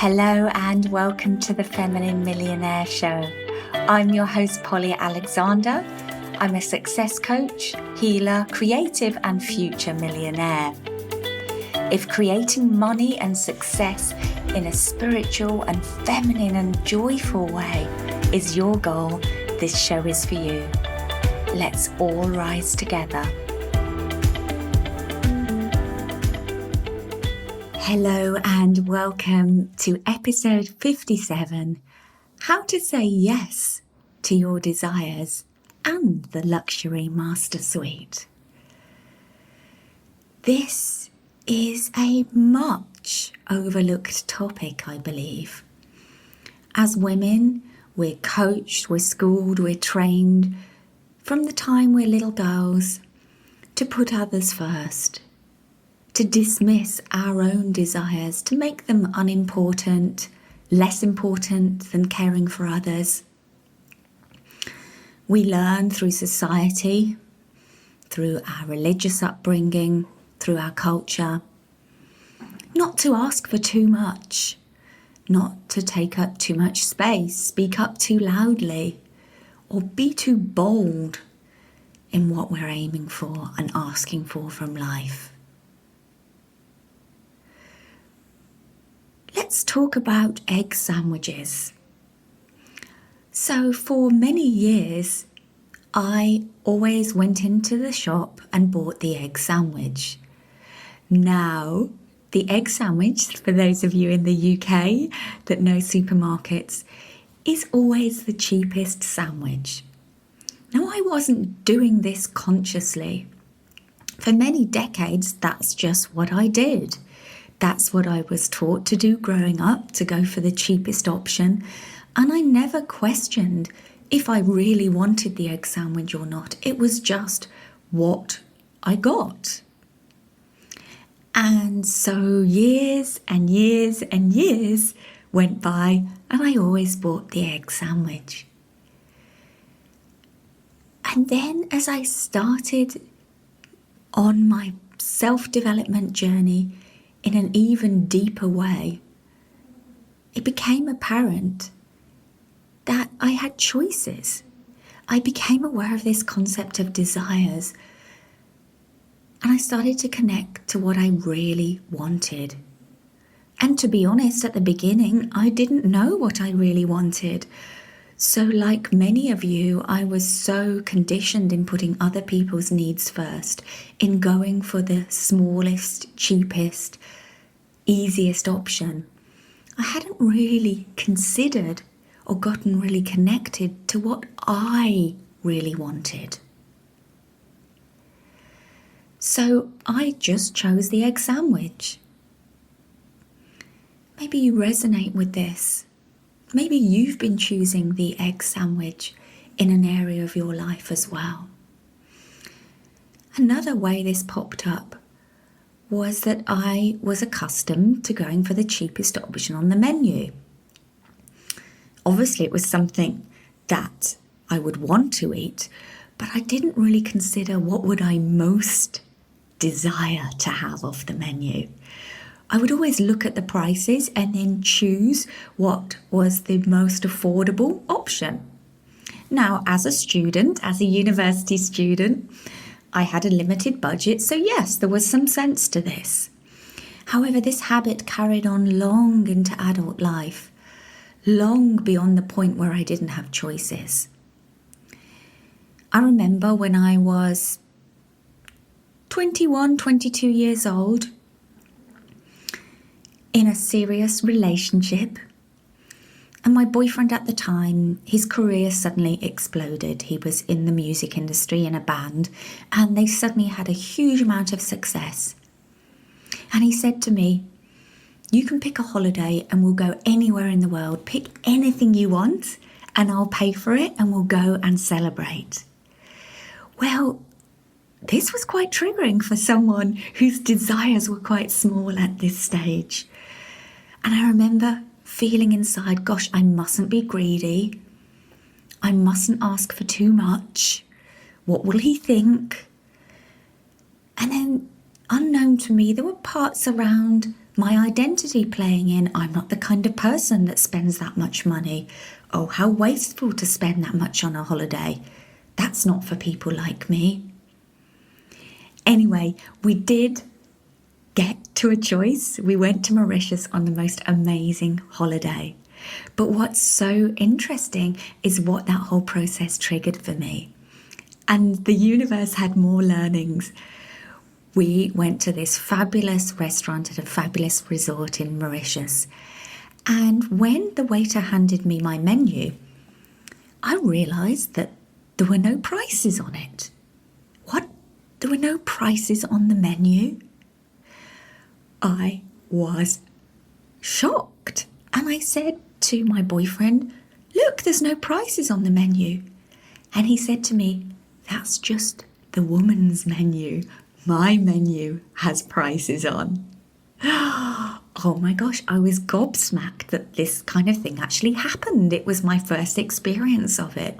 Hello and welcome to the Feminine Millionaire Show. I'm your host, Polly Alexander. I'm a success coach, healer, creative and future millionaire. If creating money and success in a spiritual and feminine and joyful way is your goal, this show is for you. Let's all rise together. Hello and welcome to episode 57, How to Say Yes to Your Desires and the Luxury Master Suite. This is a much overlooked topic, I believe. As women, we're coached, we're schooled, we're trained from the time we're little girls to put others first, to dismiss our own desires, to make them unimportant, less important than caring for others. We learn through society, through our religious upbringing, through our culture, not to ask for too much, not to take up too much space, speak up too loudly, or be too bold in what we're aiming for and asking for from life. Let's talk about egg sandwiches. So for many years, I always went into the shop and bought the egg sandwich. Now, the egg sandwich, for those of you in the UK that know supermarkets, is always the cheapest sandwich. Now, I wasn't doing this consciously. For many decades, that's just what I did. That's what I was taught to do growing up, to go for the cheapest option. And I never questioned if I really wanted the egg sandwich or not. It was just what I got. And so years and years and years went by and I always bought the egg sandwich. And then as I started on my self-development journey, in an even deeper way, it became apparent that I had choices. I became aware of this concept of desires, and I started to connect to what I really wanted. And to be honest, at the beginning, I didn't know what I really wanted. So like many of you, I was so conditioned in putting other people's needs first, in going for the smallest, cheapest, easiest option. I hadn't really considered or gotten really connected to what I really wanted. So I just chose the egg sandwich. Maybe you resonate with this. Maybe you've been choosing the egg sandwich in an area of your life as well. Another way this popped up was that I was accustomed to going for the cheapest option on the menu. Obviously, it was something that I would want to eat, but I didn't really consider what would I most desire to have off the menu. I would always look at the prices and then choose what was the most affordable option. Now, as a student, as a university student, I had a limited budget, so yes, there was some sense to this. However, this habit carried on long into adult life, long beyond the point where I didn't have choices. I remember when I was 21, 22 years old, in a serious relationship, and my boyfriend at the time, his career suddenly exploded. He was in the music industry in a band, and they suddenly had a huge amount of success. And he said to me, "You can pick a holiday and we'll go anywhere in the world. Pick anything you want and I'll pay for it and we'll go and celebrate." Well, this was quite triggering for someone whose desires were quite small at this stage. And I remember feeling inside, gosh, I mustn't be greedy. I mustn't ask for too much. What will he think? And then, unknown to me, there were parts around My identity playing in, I'm not the kind of person that spends that much money. Oh, how wasteful to spend that much on a holiday. That's not for people like me. Anyway, we did get to a choice. We went to Mauritius on the most amazing holiday. But what's so interesting is what that whole process triggered for me. And the universe had more learnings. We went to this fabulous restaurant at a fabulous resort in Mauritius. And when the waiter handed me my menu, I realised that there were no prices on it. What? There were no prices on the menu? I was shocked. And I said to my boyfriend, look, there's no prices on the menu. And he said to me, that's just the woman's menu. My menu has prices on. Oh my gosh, I was gobsmacked that this kind of thing actually happened. It was my first experience of it.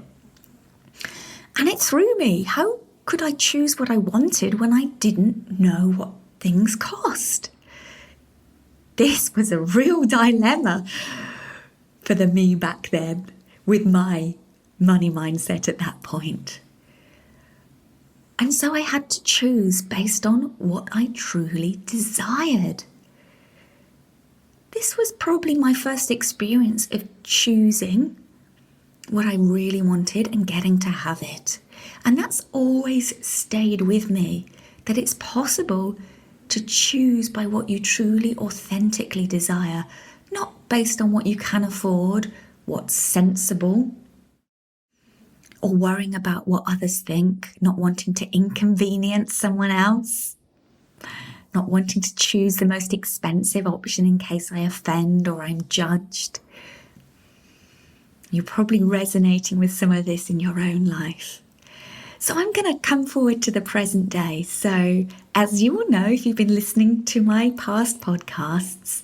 And it threw me. How could I choose what I wanted when I didn't know what things cost? This was a real dilemma for the me back then with my money mindset at that point. And so I had to choose based on what I truly desired. This was probably my first experience of choosing what I really wanted and getting to have it. And that's always stayed with me, that it's possible to choose by what you truly authentically desire, not based on what you can afford, what's sensible, or worrying about what others think, not wanting to inconvenience someone else, not wanting to choose the most expensive option in case I offend or I'm judged. You're probably resonating with some of this in your own life. So I'm going to come forward to the present day. So as you will know, if you've been listening to my past podcasts,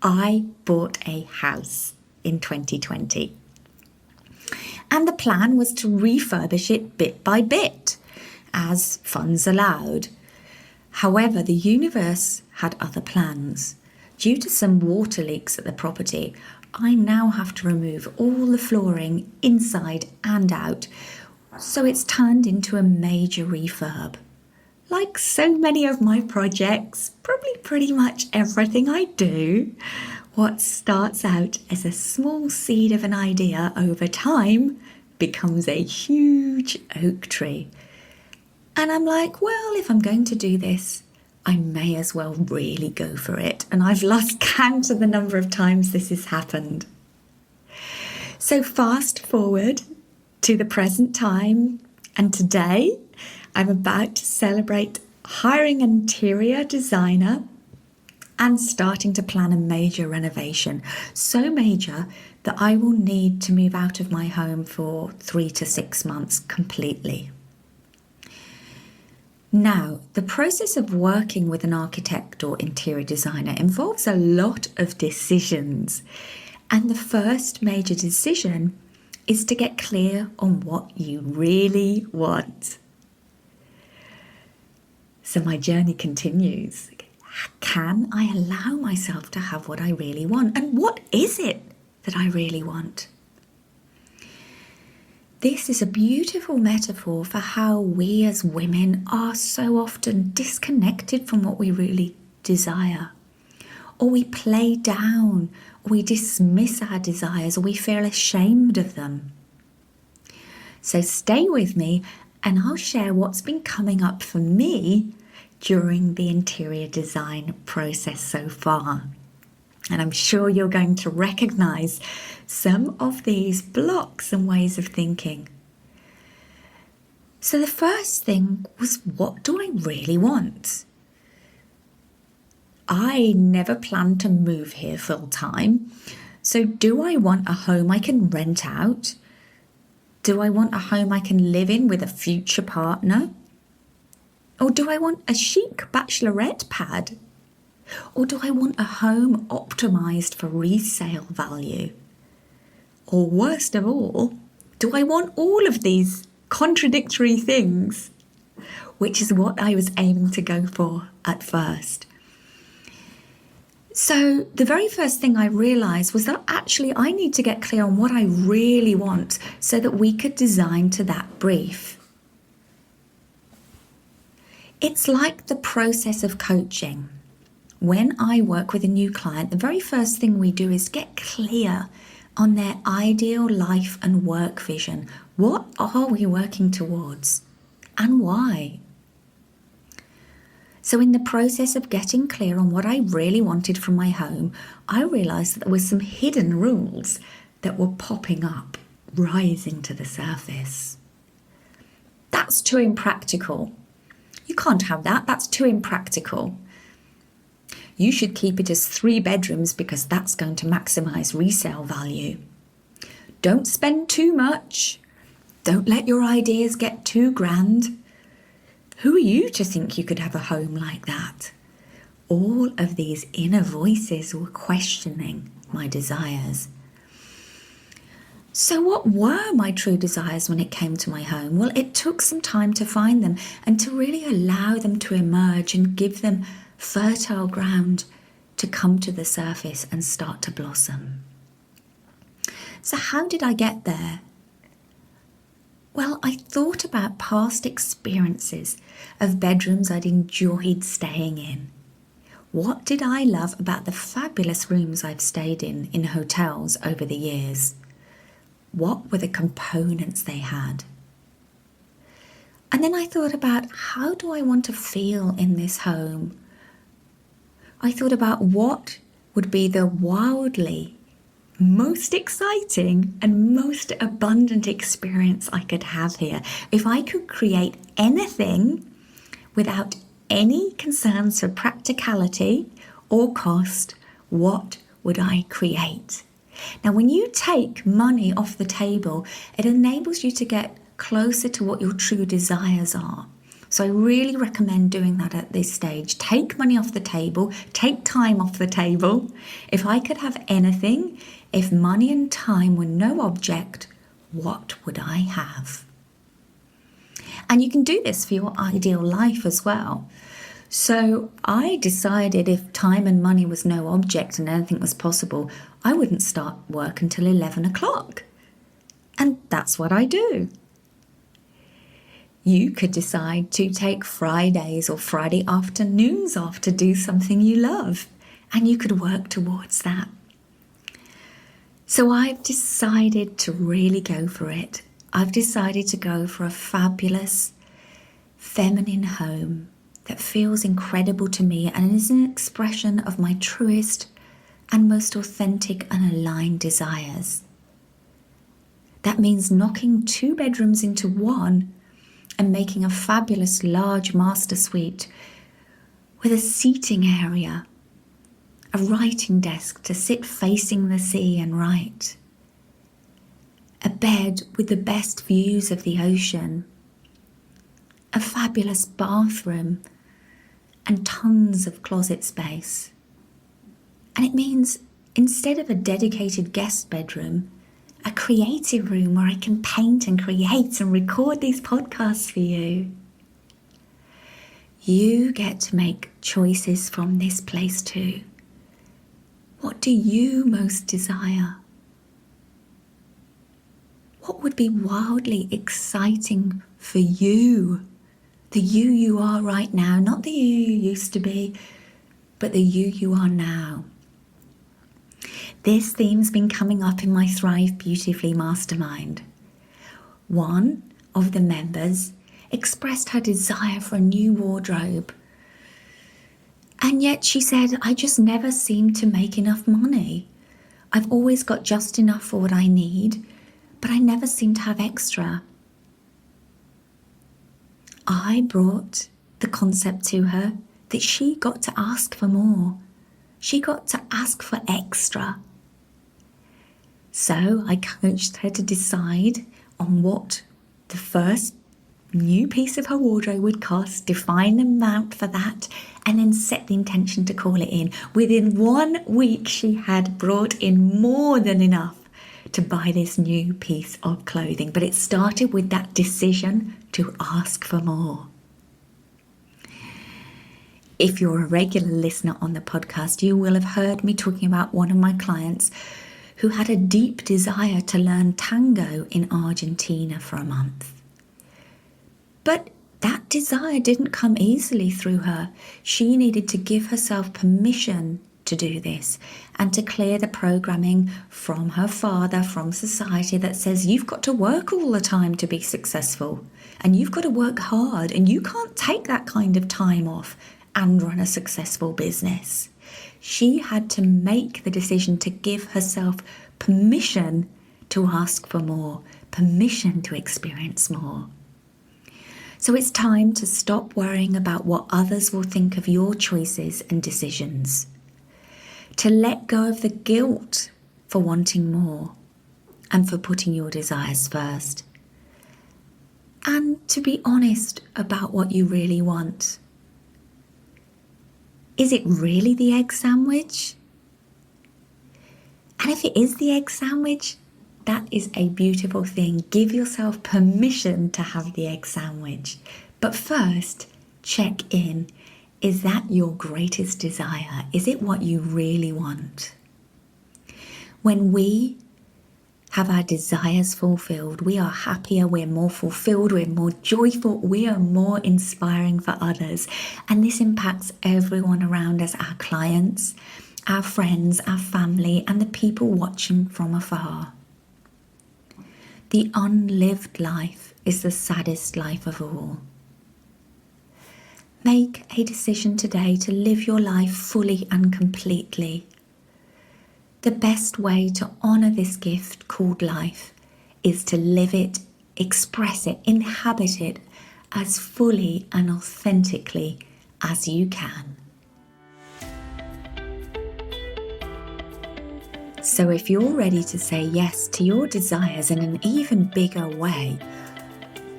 I bought a house in 2020. And the plan was to refurbish it bit by bit, as funds allowed. However, the universe had other plans. Due to some water leaks at the property, I now have to remove all the flooring inside and out, so it's turned into a major refurb. Like so many of my projects, probably pretty much everything I do, what starts out as a small seed of an idea over time becomes a huge oak tree. And I'm like, well, if I'm going to do this, I may as well really go for it. And I've lost count of the number of times this has happened. So fast forward to the present time, and today I'm about to celebrate hiring an interior designer and starting to plan a major renovation. So major that I will need to move out of my home for 3 to 6 months completely. Now, the process of working with an architect or interior designer involves a lot of decisions. And the first major decision is to get clear on what you really want. So my journey continues. Can I allow myself to have what I really want? And what is it that I really want? This is a beautiful metaphor for how we as women are so often disconnected from what we really desire. Or we play down, or we dismiss our desires, or we feel ashamed of them. So stay with me and I'll share what's been coming up for me during the interior design process so far. And I'm sure you're going to recognize some of these blocks and ways of thinking. So the first thing was, what do I really want? I never planned to move here full time. So do I want a home I can rent out? Do I want a home I can live in with a future partner? Or do I want a chic bachelorette pad? Or do I want a home optimised for resale value? Or worst of all, do I want all of these contradictory things? Which is what I was aiming to go for at first. So the very first thing I realised was that actually I need to get clear on what I really want so that we could design to that brief. It's like the process of coaching. When I work with a new client, the very first thing we do is get clear on their ideal life and work vision. What are we working towards and why? So in the process of getting clear on what I really wanted from my home, I realised that there were some hidden rules that were popping up, rising to the surface. That's too impractical. You can't have that. That's too impractical. You should keep it as 3 bedrooms because that's going to maximise resale value. Don't spend too much. Don't let your ideas get too grand. Who are you to think you could have a home like that? All of these inner voices were questioning my desires. So what were my true desires when it came to my home? Well, it took some time to find them and to really allow them to emerge and give them fertile ground to come to the surface and start to blossom. So how did I get there? Well, I thought about past experiences of bedrooms I'd enjoyed staying in. What did I love about the fabulous rooms I've stayed in hotels over the years? What were the components they had? And then I thought about, how do I want to feel in this home? I thought about what would be the wildly most exciting and most abundant experience I could have here. If I could create anything without any concerns for practicality or cost, what would I create? Now, when you take money off the table, it enables you to get closer to what your true desires are. So I really recommend doing that at this stage. Take money off the table, take time off the table. If I could have anything, if money and time were no object, what would I have? And you can do this for your ideal life as well. So I decided if time and money was no object and anything was possible, I wouldn't start work until 11 o'clock. And that's what I do. You could decide to take Fridays or Friday afternoons off to do something you love, and you could work towards that. So I've decided to really go for it. I've decided to go for a fabulous feminine home that feels incredible to me and is an expression of my truest and most authentic and aligned desires. That means knocking 2 bedrooms into one and making a fabulous large master suite with a seating area, a writing desk to sit facing the sea and write, a bed with the best views of the ocean, a fabulous bathroom, and tons of closet space. And it means instead of a dedicated guest bedroom, a creative room where I can paint and create and record these podcasts for you. You get to make choices from this place too. What do you most desire? What would be wildly exciting for you? The you are right now, not the you used to be, but the you are now. This theme's been coming up in my Thrive Beautifully Mastermind. One of the members expressed her desire for a new wardrobe. And yet she said, I just never seem to make enough money. I've always got just enough for what I need, but I never seem to have extra. I brought the concept to her that she got to ask for more. She got to ask for extra. So I coached her to decide on what the first new piece of her wardrobe would cost, define the amount for that, and then set the intention to call it in. Within 1 week, she had brought in more than enough to buy this new piece of clothing. But it started with that decision to ask for more. If you're a regular listener on the podcast, you will have heard me talking about one of my clients who had a deep desire to learn tango in Argentina for a month. But that desire didn't come easily through her. She needed to give herself permission to do this and to clear the programming from her father, from society that says you've got to work all the time to be successful and you've got to work hard and you can't take that kind of time off and run a successful business. She had to make the decision to give herself permission to ask for more, permission to experience more. So it's time to stop worrying about what others will think of your choices and decisions. To let go of the guilt for wanting more and for putting your desires first. And to be honest about what you really want. Is it really the egg sandwich? And if it is the egg sandwich, that is a beautiful thing. Give yourself permission to have the egg sandwich. But first, check in. Is that your greatest desire? Is it what you really want? When we have our desires fulfilled, we are happier, we're more fulfilled, we're more joyful, we are more inspiring for others. And this impacts everyone around us, our clients, our friends, our family, and the people watching from afar. The unlived life is the saddest life of all. Make a decision today to live your life fully and completely. The best way to honour this gift called life is to live it, express it, inhabit it as fully and authentically as you can. So if you're ready to say yes to your desires in an even bigger way,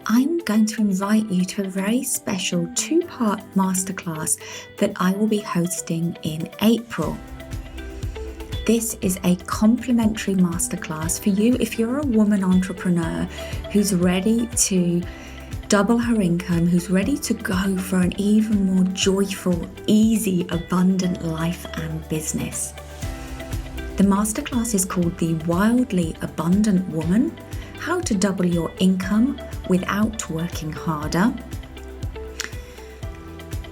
I'm going to invite you to a very special 2-part masterclass that I will be hosting in April. This is a complimentary masterclass for you if you're a woman entrepreneur who's ready to double her income, who's ready to go for an even more joyful, easy, abundant life and business. The masterclass is called The Wildly Abundant Woman: How to Double Your Income Without Working Harder.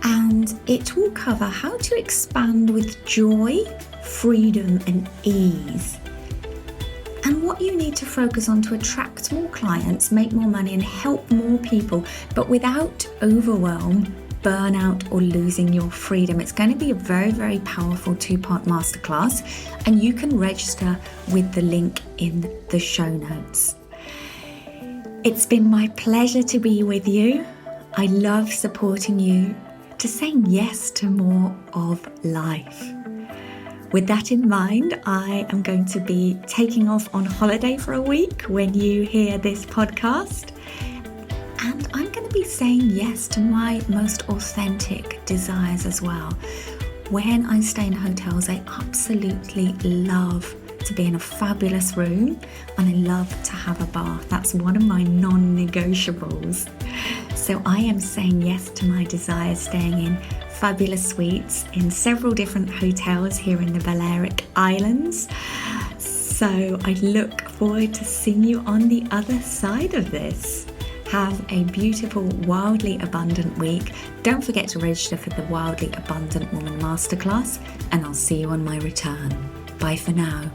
And it will cover how to expand with joy, freedom and ease, and what you need to focus on to attract more clients, make more money and help more people, but without overwhelm, burnout or losing your freedom. It's going to be a very, very powerful 2-part masterclass, and you can register with the link in the show notes. It's been my pleasure to be with you. I love supporting you to saying yes to more of life. With that in mind, I am going to be taking off on holiday for a week when you hear this podcast. And I'm going to be saying yes to my most authentic desires as well. When I stay in hotels, I absolutely love to be in a fabulous room and I love to have a bath. That's one of my non-negotiables. So I am saying yes to my desires, staying in fabulous suites in several different hotels here in the Balearic Islands. So I look forward to seeing you on the other side of this. Have a beautiful, wildly abundant week. Don't forget to register for the Wildly Abundant Woman Masterclass, and I'll see you on my return. Bye for now.